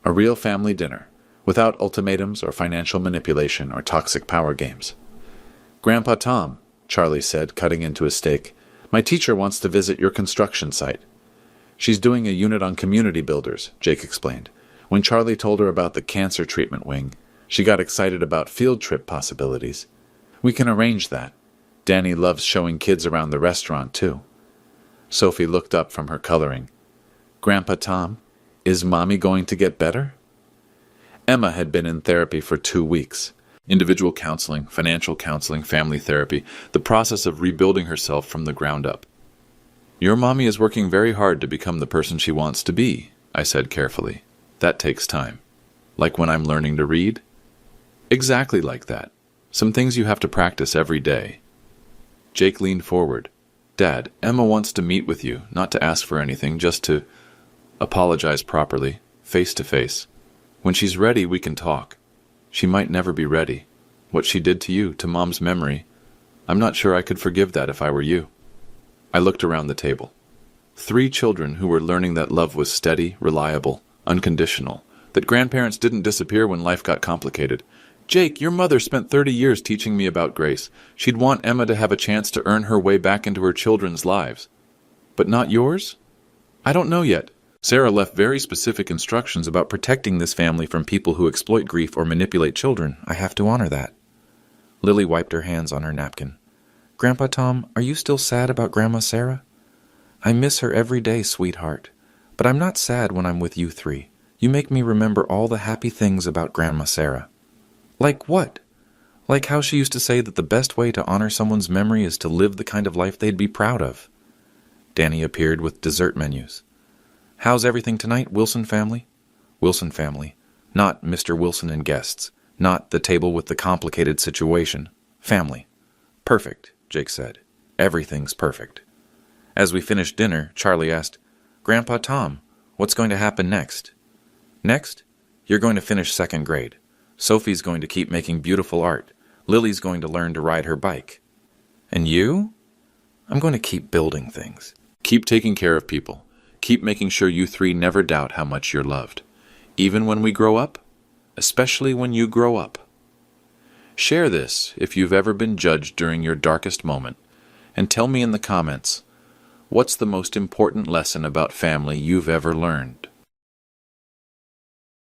A real family dinner, without ultimatums or financial manipulation or toxic power games. "Grandpa Tom," Charlie said, cutting into a steak, "my teacher wants to visit your construction site." "She's doing a unit on community builders," Jake explained. When Charlie told her about the cancer treatment wing, she got excited about field trip possibilities. "We can arrange that. Danny loves showing kids around the restaurant, too." Sophie looked up from her coloring. "Grandpa Tom, is Mommy going to get better?" Emma had been in therapy for 2 weeks. Individual counseling, financial counseling, family therapy, the process of rebuilding herself from the ground up. "Your mommy is working very hard to become the person she wants to be," I said carefully. "That takes time. Like when I'm learning to read?" "Exactly like that. Some things you have to practice every day." Jake leaned forward. "Dad, Emma wants to meet with you, not to ask for anything, just to apologize properly, face to face. When she's ready, we can talk. She might never be ready. What she did to you, to Mom's memory, I'm not sure I could forgive that if I were you." I looked around the table. 3 children who were learning that love was steady, reliable, unconditional, that grandparents didn't disappear when life got complicated. "Jake, your mother spent 30 years teaching me about grace. She'd want Emma to have a chance to earn her way back into her children's lives. But not yours? I don't know yet. Sarah left very specific instructions about protecting this family from people who exploit grief or manipulate children. I have to honor that." Lily wiped her hands on her napkin. "Grandpa Tom, are you still sad about Grandma Sarah?" "I miss her every day, sweetheart. But I'm not sad when I'm with you 3. You make me remember all the happy things about Grandma Sarah." "Like what?" "Like how she used to say that the best way to honor someone's memory is to live the kind of life they'd be proud of." Danny appeared with dessert menus. "How's everything tonight, Wilson family?" Wilson family. Not Mr. Wilson and guests. Not the table with the complicated situation. Family. "Perfect," Jake said. "Everything's perfect." As we finished dinner, Charlie asked, "Grandpa Tom, what's going to happen next?" "Next? You're going to finish 2nd grade. Sophie's going to keep making beautiful art. Lily's going to learn to ride her bike. And you?" "I'm going to keep building things." "Keep taking care of people. Keep making sure you 3 never doubt how much you're loved. Even when we grow up? Especially when you grow up." Share this if you've ever been judged during your darkest moment, and tell me in the comments, what's the most important lesson about family you've ever learned?